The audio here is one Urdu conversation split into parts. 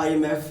IMF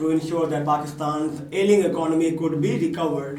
to ensure that Pakistan's ailing economy could be recovered।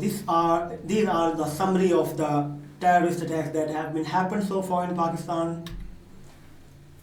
these are the summary of the terrorist attacks that have been happened so far in Pakistan।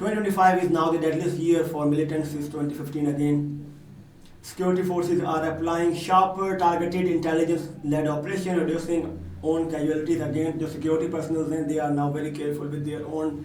2025 is now the deadliest year for militants since 2015 again. Security forces are applying sharper targeted intelligence-led operation, reducing own casualties. Again, the security personnel, they are now very careful with their own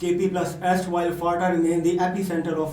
KP plus erstwhile FATA remain the epicenter of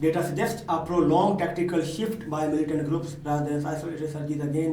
Data suggests a prolonged tactical shift by militant groups rather than isolated surges. Again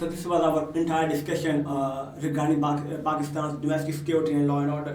So this was our entire discussion regarding Pakistan's domestic security and law and order.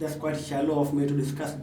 that's quite shallow of me to discuss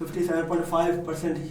57.5%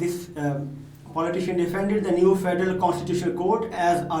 This politician defended the new federal constitutional court as a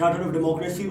Charter of Democracy.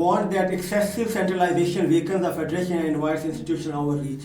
Warned that excessive centralization weakens the federation and invites institutional overreach.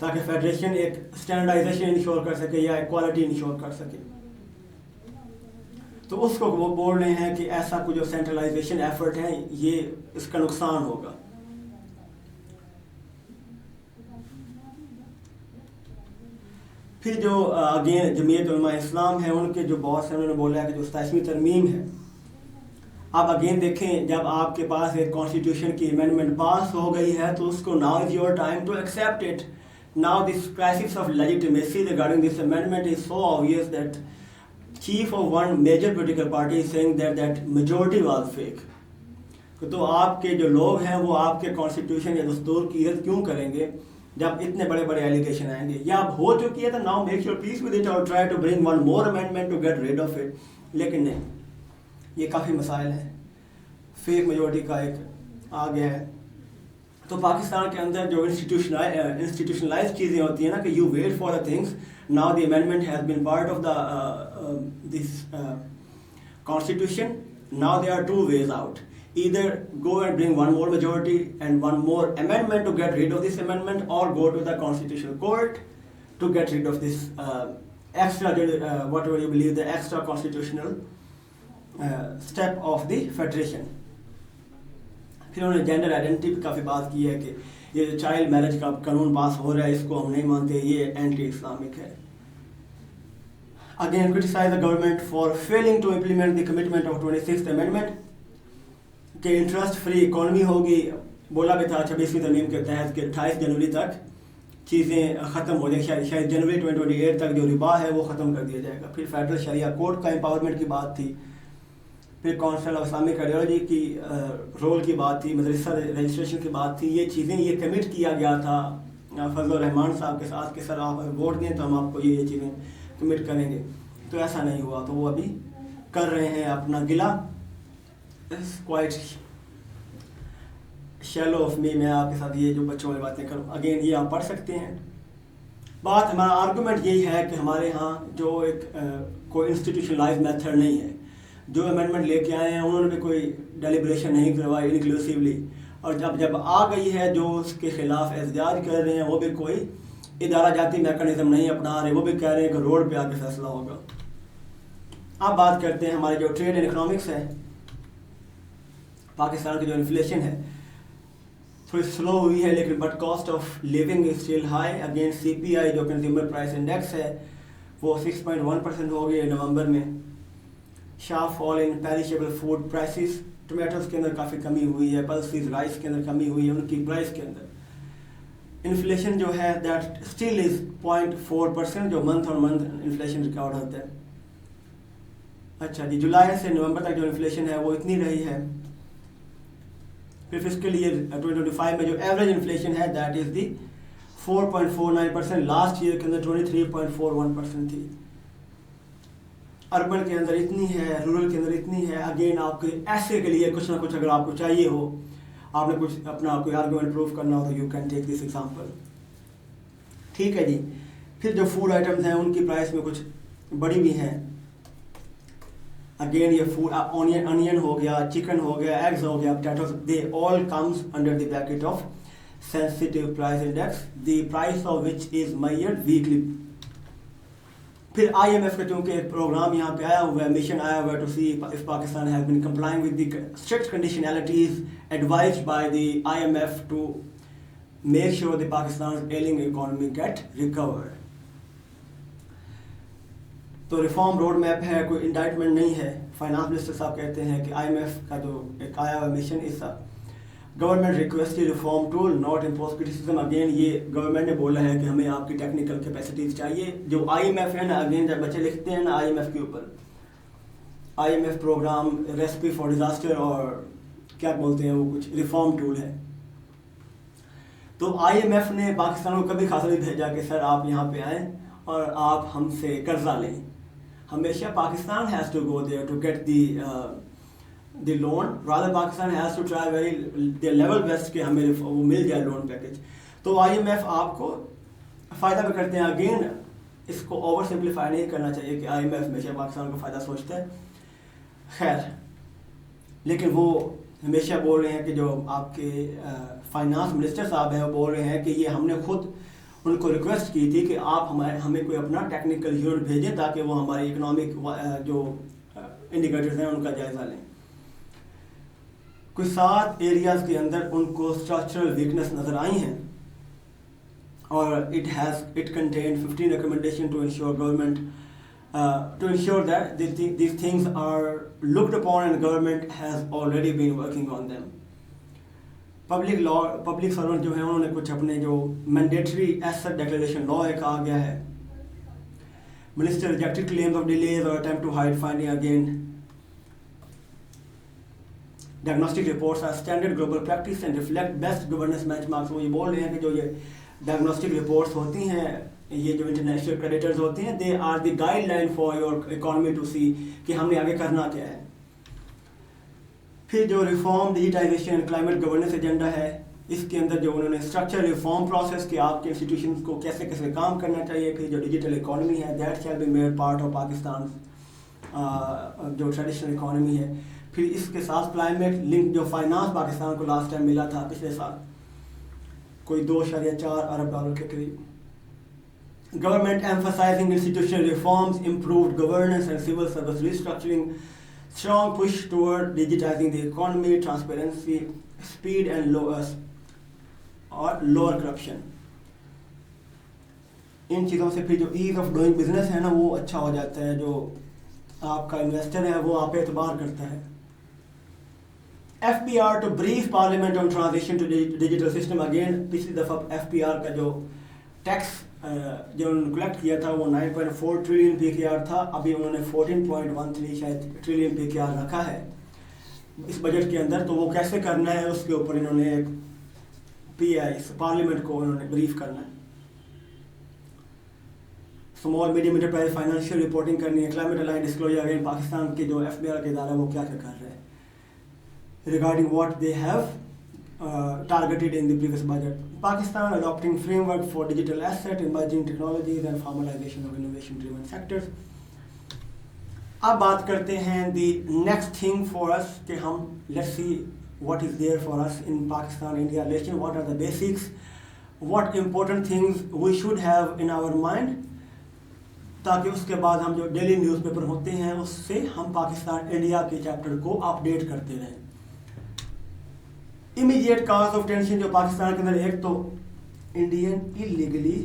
تاکہ فیڈریشن ایک اسٹینڈرڈائزیشن انشور کر سکے یا ایکوالٹی انشور کر سکے. تو اس کو وہ بول رہے ہیں کہ ایسا کوئی جو سینٹرلائزیشن ایفرٹ ہے یہ اس کا نقصان ہوگا. پھر جو اگین جمعیت علماء اسلام ہے ان کے جو باس ہیں انہوں نے بولا ہے کہ جو 27ویں ترمیم ہے، اب اگین دیکھیں جب آپ کے پاس ایک کانسٹیٹیوشن کی امینڈمنٹ پاس ہو گئی ہے تو اس کو now is your time to accept it. Now this crisis of legitimacy regarding this amendment is so obvious that chief of one major political party is saying that majority was fake. تو آپ کے جو لوگ ہیں وہ آپ کے کانسٹیٹیوشن یا دستور کی عزت کیوں کریں گے جب اتنے بڑے بڑے ایلیگیشن آئیں گے. یا اب ہو چکی ہے تو now make your peace with it or try to bring one more amendment to get rid of it. لیکن نہیں، یہ کافی مسائل ہیں. فیک میجورٹی کا ایک آ گیا ہے. تو پاکستان کے اندر جو انسٹیٹیوشنلائز چیزیں ہوتی ہیں نا کہ you wait for the things. Now the amendment has been part of the this constitution. Now they are two ways out. Either go and bring one more majority and one more amendment to get rid of this amendment, or go to the Constitutional Court to get rid of this extra, whatever you believe, the extra constitutional step of the federation. پھر انہوں نے جینڈر آئیڈینٹی پہ کافی بات کی ہے کہ یہ جو چائلڈ میرج کا قانون پاس ہو رہا ہے اس کو ہم نہیں مانتے، یہ اینٹی اسلامک ہے. Again, criticize the government for failing to implement the commitment of 26th Amendment کہ انٹرسٹ فری اکانومی ہوگی. بولا بھی تھا 26ویں ترمیم کے تحت کہ 28 جنوری تک چیزیں ختم ہو جائیں، شاید جنوری 2028 تک جو ربا ہے وہ ختم کر دیا جائے گا. پھر فیڈرل شریعہ کورٹ کا امپاورمنٹ کی بات تھی. پھر کونسل آف اسلامک آئیڈیالوجی کی رول کی بات تھی، مدرسہ رجسٹریشن کی بات تھی. یہ چیزیں یہ کمٹ کیا گیا تھا فضل الرحمان صاحب کے ساتھ کہ سر آپ ووٹ دیں تو ہم آپ کو یہ چیزیں کمٹ کریں گے. تو ایسا نہیں ہوا، تو وہ ابھی کر رہے ہیں اپنا گلہ. کوائٹ شیلو آف می، میں آپ کے ساتھ یہ جو بچوں والی باتیں کروں. اگین یہ آپ پڑھ سکتے ہیں. بات ہمارا آرگومنٹ یہی ہے کہ ہمارے ہاں جو ایک کوئی انسٹیٹیوشنلائز میتھڈ نہیں ہے. جو امینڈمنٹ لے کے آئے ہیں انہوں نے بھی کوئی ڈیلیبریشن نہیں کروائی انکلوسیولی، اور جب آ گئی ہے جو اس کے خلاف احتجاج کر رہے ہیں وہ بھی کوئی ادارہ جاتی میکانزم نہیں اپنا رہے، وہ بھی کہہ رہے ہیں کہ روڈ پہ آ کے فیصلہ ہوگا. اب بات کرتے ہیں ہمارے جو ٹریڈ اینڈ اکنامکس ہے. پاکستان کی جو انفلیشن ہے تھوڑی سلو ہوئی ہے، لیکن but cost of living is still high. Again C P I جو کنزیومر پرائس انڈیکس ہے وہ 6.1% ہو گئی نومبر میں. شارپ فال ان پیریشیبل فوڈ پرائسز، ٹمیٹوز کے اندر کافی کمی ہوئی ہے، پلسز رائس کے اندر کمی ہوئی ہے ان کی پرائس کے اندر. انفلیشن جو ہے دیٹ اسٹل از 0.4% جو month on month inflation record ہوتا ہے. اچھا جی، جولائی سے نومبر تک جو انفلیشن ہے وہ اتنی رہی ہے. پھر فسکل ایئر 2025 میں جو ایوریج انفلیشن ہے that is the 4.49%. Last year کے اندر 23.41% تھی. اربن کے اندر اتنی ہے، رورل کے اندر اتنی ہے. اگین آپ کے ایسے کے لیے کچھ نہ کچھ اگر آپ کو چاہیے ہو، آپ نے کچھ اپنا کوئی آرگومنٹ پروف کرنا ہو تو you can take this example. ٹھیک ہے جی. پھر جو فوڈ آئٹمز ہیں ان کی پرائس میں کچھ بڑی بھی ہیں. اگین یہ فوڈ انین ہو گیا، چکن ہو گیا، ایگز ہو گیا، potatoes, they all comes under the bracket of sensitive price index, the price of which is measured weekly. پھر آئی ایم ایف کا چونکہ ایک پروگرام یہاں پہ آیا ہوا ہے، مشن آیا ہوا ہے to see if Pakistan has been complying with the strict conditionalities advised by the I M F to make sure the Pakistan ailing economy get recovered. تو ریفارم روڈ میپ ہے، کوئی انڈائٹمنٹ نہیں ہے. فائنانس منسٹر صاحب کہتے ہیں کہ آئی ایم ایف کا جو ایک آیا ہوا مشن اس government request reform tool not impose criticism. Again یہ گورنمنٹ نے بولا ہے کہ ہمیں آپ کی ٹیکنیکل کیپیسٹیز چاہیے. جو آئی ایم ایف ہے نا، اگین جب بچے لکھتے ہیں نا آئی ایم ایف کے اوپر، I M F programme recipe for disaster اور کیا بولتے ہیں وہ کچھ ریفارم ٹول ہے. تو آئی ایم ایف نے پاکستان کو کبھی خاصا نہیں بھیجا کہ سر آپ یہاں پہ آئیں اور آپ ہم سے قرضہ لیں. ہمیشہ Pakistan has to go there to get the loan. rather Pakistan has to try their level best کہ ہمیں وہ مل جائے لون پیکج. تو آئی ایم ایف آپ کو فائدہ بھی کرتے ہیں. اگین اس کو اوور سمپلیفائی نہیں کرنا چاہیے کہ آئی ایم ایف ہمیشہ پاکستان کا فائدہ سوچتا ہے. خیر، لیکن وہ ہمیشہ بول رہے ہیں کہ جو آپ کے فائنانس منسٹر صاحب ہیں وہ بول رہے ہیں کہ یہ ہم نے خود ان کو ریکویسٹ کی تھی کہ آپ ہمیں کوئی اپنا ٹیکنیکل یونٹ بھیجیں تاکہ وہ ہماری اکنامک جو انڈیکیٹرز ہیں ان کا جائزہ لیں. کوئی 7 ایریاز کے اندر ان کو اسٹرکچرل ویکنیس نظر آئی ہیں, اور it contained 15 recommendations to ensure government to ensure that these things are looked upon and government has already been working on them. Public servant جو ہیں انہوں نے کچھ اپنے جو مینڈیٹری ایسٹ ڈیکلیریشن لا ایک آ گیا ہے. Minister rejected claims of delays اور attempt to hide finding again. Diagnostic reports are standard global practice and reflect best governance benchmarks. وہ یہ بول رہے ہیں کہ جو یہ ڈائگنوسٹک رپورٹس ہوتی ہیں, یہ جو انٹرنیشنل کریڈیٹرز ہوتے ہیں, they are the guideline for your economy to see کہ ہم نے آگے کرنا کیا ہے. پھر جو reform digitization climate governance agenda ہے, اس کے اندر جو انہوں نے اسٹرکچر ریفارم پروسیس کہ آپ کے انسٹیٹیوشنس کو کیسے کیسے کام کرنا چاہیے. پھر جو ڈیجیٹل اکانومی ہے that shall be made part of Pakistan جو ٹریڈیشنل اکانومی ہے. پھر اس کے ساتھ کلائمیٹ لنک جو فائنانس پاکستان کو لاسٹ ٹائم ملا تھا پچھلے سال کوئی $2.4 ارب کے قریب. Government emphasising institutional reforms, improved governance and civil service restructuring, strong push toward digitizing the economy, transparency, speed and lower corruption. ان چیزوں سے پھر جو ایز آف ڈوئنگ بزنس ہے نا وہ اچھا ہو جاتا ہے, جو آپ کا انویسٹر ہے وہ آپ پہ اعتبار کرتا ہے. FPR to brief Parliament on transition to digital system. Again پچھلی دفعہ FPR کا جو ٹیکس جو انہوں نے کلیکٹ کیا تھا وہ 9.4 ٹریلین PKR تھا. ابھی انہوں نے 14.13 شاید ٹریلین PKR رکھا ہے اس بجٹ کے اندر. تو وہ کیسے کرنا ہے اس کے اوپر انہوں نے ایک پارلیمنٹ کو انہوں نے بریف کرنا ہے. Small medium enterprise financial reporting کرنی ہے. Climate align disclosure again Pakistan کے جو FBR کے ادارہ وہ کیا کیا کر رہے ہیں regarding what they have targeted in the previous budget. Pakistan adopting framework for digital asset, emerging technologies and formalization of innovation driven sectors. اب بات کرتے ہیں the next thing for us کہ ہم let's see what is there for us in Pakistan India relation, what are the basics, what important things we should have in our mind, تاکہ اس کے بعد ہم جو ڈیلی نیوز پیپر ہوتے ہیں اس سے ہم پاکستان انڈیا کے چیپٹر کو اپڈیٹ کرتے رہیں. امیڈیٹ کاز آف ٹینشن جو پاکستان کے اندر, ایک تو Indian illegally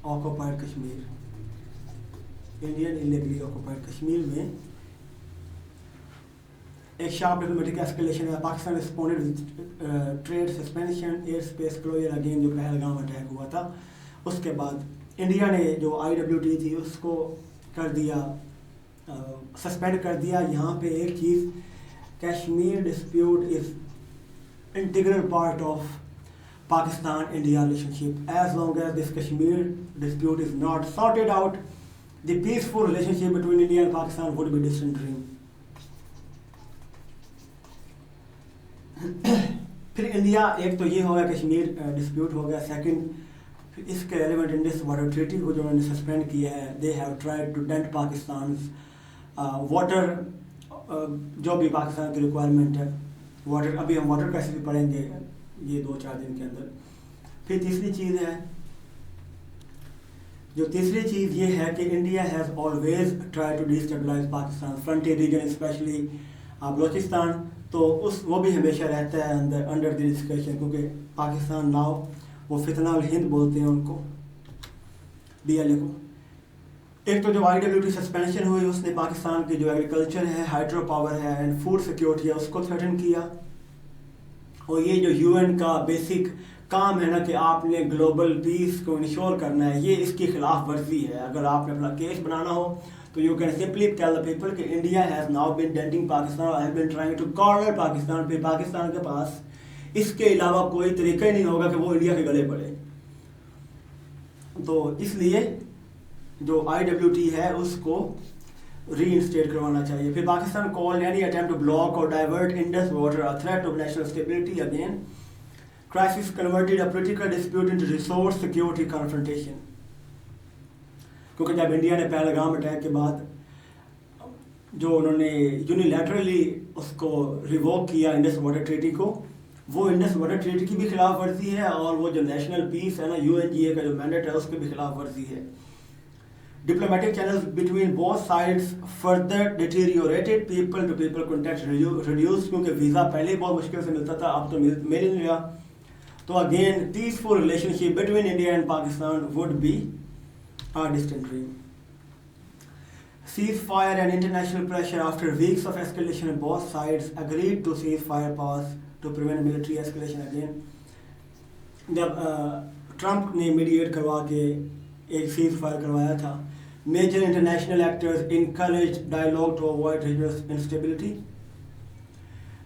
occupied Kashmir. Indian illegally occupied Kashmir میں ایک شارپ ڈپلومیٹک ایسکیلیشن ہے. Pakistan responded trade suspension, airspace closure again جو پہلگام اٹیک ہوا تھا. اس کے بعد انڈیا نے جو IWT تھی اس کو کر دیا, سسپینڈ کر دیا. یہاں پہ ایک چیز, Kashmir dispute is integral part of Pakistan-India relationship. As long as this Kashmir dispute is not sorted out, the peaceful relationship between India and Pakistan would be a distant dream. پھر انڈیا ایک تو یہ ہو گیا کشمیر ڈسپیوٹ ہو گیا. سیکنڈ اس کے ایلیمنٹ انڈس واٹر ٹریٹی کو جو انہوں نے سسپینڈ کیا ہے, they have tried to dent Pakistan's water, جو بھی پاکستان کی ریکوائرمنٹ ہے واٹر. ابھی ہم واٹر کرائسس بھی پڑھیں گے یہ 2-4 دن کے اندر. پھر تیسری چیز ہے, جو تیسری چیز یہ ہے کہ India has always try to destabilise Pakistan frontier region especially Balochistan. تو وہ بھی ہمیشہ رہتا ہے انڈر دی ڈسکشن, کیونکہ پاکستان ناؤ وہ فتنہ الہند بولتے ہیں ان کو, BLA کو. ایک تو جو IWT سسپینشن ہوئی اس نے پاکستان کی جو ایگریکلچر ہے, ہائیڈرو پاور ہے اینڈ فوڈ سیکیورٹی ہے اس کو تھریٹن کیا. اور یہ جو UN کا بیسک کام ہے نا کہ آپ نے گلوبل پیس کو انشور کرنا ہے, یہ اس کی خلاف ورزی ہے. اگر آپ نے اپنا کیس بنانا ہو تو you can simply tell the people کہ India has now been denting Pakistan, I have been trying to corner Pakistan. پہ پاکستان کے پاس اس کے علاوہ کوئی طریقہ ہی نہیں ہوگا کہ وہ انڈیا کے گلے پڑے. تو اس لیے جو IWT ہے اس کو ری انسٹیٹ کروانا چاہیے. پھر Pakistan call any attempt to block or divert Indus water a threat to national stability. Again crisis converted a political dispute into resource security confrontation. کیونکہ جب انڈیا نے پہلگام اٹیک کے بعد جو انہوں نے یونیلیٹرلی اس کو ریووک کیا انڈس واٹر ٹریٹی کو, وہ انڈس واٹر ٹریٹی کی بھی خلاف ورزی ہے اور وہ جو نیشنل پیس ہے نا UNGA کا جو مینڈیٹ ہے اس کی بھی خلاف ورزی ہے. Diplomatic channels between both sides further deteriorated. People to people contact reduced کیونکہ ویزا پہلے ہی بہت مشکل سے ملتا تھا, اب تو مل ہی نہیں رہا. تو again peaceful relationship between India and Pakistan would be a distant dream. Ceasefire and international pressure. After weeks of escalation, both sides agreed to ceasefire pass to prevent military escalation again. جب ٹرمپ نے میڈیٹ کروا کے ایک سیز فائر کروایا تھا. Major international actors encouraged dialogue to avoid regional instability.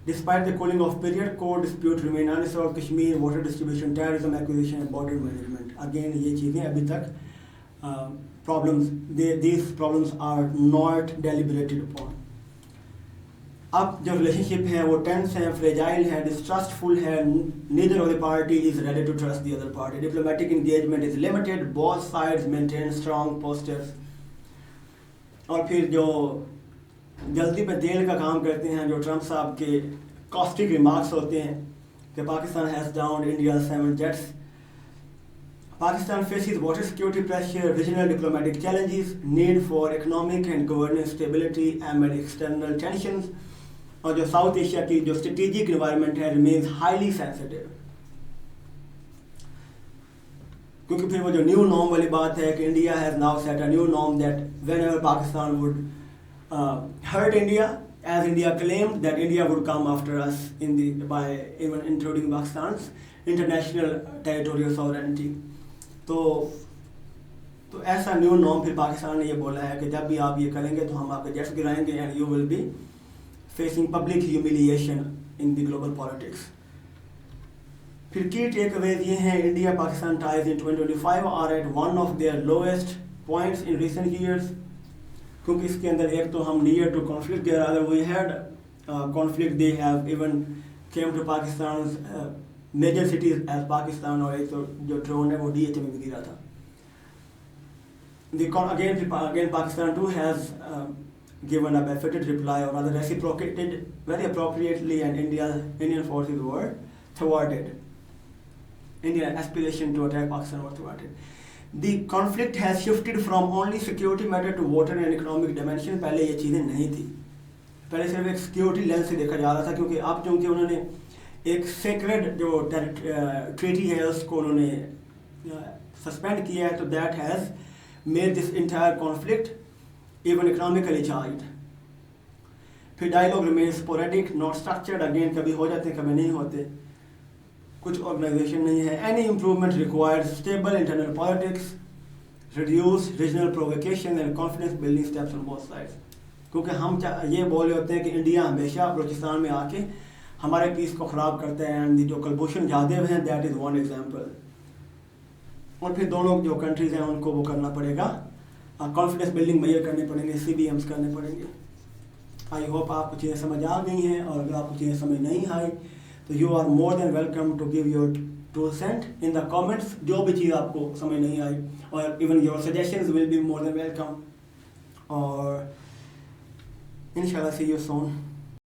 Despite the cooling off period, core disputes remain unresolved. Kashmir, water distribution, terrorism acquisition and border management. Again یہ چیزیں ابھی تک problems, these problems are not deliberated upon. اب جو ریلیشن شپ ہے وہ ٹینس ہے, فریجائل ہے, ڈسٹرسٹفل ہے. neither of the party is ready to trust the other party. Diplomatic engagement is limited. Both sides maintain strong postures. اور پھر جو جلدی پہ تیل کا کام کرتے ہیں, جو ٹرمپ صاحب کے کاسٹک ریمارکس ہوتے ہیں کہ Pakistan has downed India's 7 jets. Pakistan faces water security pressure, regional diplomatic challenges, need for economic and governance stability amid external tensions. اور جو ساؤتھ ایشیا کی جو اسٹریٹجک انوائرمنٹ ہے remains highly sensitive. کیونکہ پھر وہ جو نیو نارم والی بات ہے کہ India has now set a new norm that whenever Pakistan would hurt India, as India claimed that India would come after us by even intruding Pakistan's international territorial sovereignty. تو ایسا نیو نارم پھر پاکستان نے یہ بولا ہے کہ جب بھی آپ یہ کریں گے تو ہم آپ کے جیٹس گرائیں گے and you will be facing public humiliation in the global politics. پھر کی ٹیک اویز یہ ہیں, India Pakistan ties in 2025 are at one of their lowest points in recent years. کیونکہ اس کے اندر ایک تو ہم near to conflict, either we had conflict, they have even came to Pakistan major cities as Pakistan, اور ایک تو جو ڈرون ہے وہ DHA میں بھی گرا تھا. Again Pakistan too has given a befitted reply, or rather reciprocated very appropriately, and Indian forces were thwarted. Indian aspiration to attack Pakistan was thwarted. The conflict has shifted from only security matter to water and economic dimension. پہلے یہ چیزیں نہیں تھی, پہلے صرف ایک سیکورٹی لینس سے دیکھا جا رہا تھا, کیونکہ اب چونکہ انہوں نے ایک سیکرڈ جو ٹریٹی ہے اس کو انہوں نے سسپینڈ کیا ہے, تو that has made this entire conflict even economically charged. پھر dialogue remains sporadic, not structured. Again کبھی ہو جاتے ہیں کبھی نہیں ہوتے, کچھ organization نہیں ہے. Any improvement requires stable internal politics, reduce regional provocation and confidence building steps on both sides. کیونکہ ہم یہ بولے ہوتے ہیں کہ انڈیا ہمیشہ بلوچستان میں آ کے ہمارے پیس کو خراب کرتے ہیں, اینڈ جو کلبھوشن جادیو ہیں دیٹ از ون ایگزامپل. اور پھر دونوں جو کنٹریز ہیں ان کو وہ کرنا پڑے گا, کانفیڈنس بلڈنگ میئر کرنے پڑیں گے, CBMs کرنے پڑیں گے. آئی ہوپ آپ کو چیزیں سمجھ آ گئی ہیں, اور اگر آپ کو چیزیں سمجھ نہیں آئی تو you are more than welcome to give your 2 cents in the comments. جو بھی چیز آپ کو سمجھ نہیں آئی, اور even your suggestions will be more than welcome. اور انشاءاللہ سی یو سون.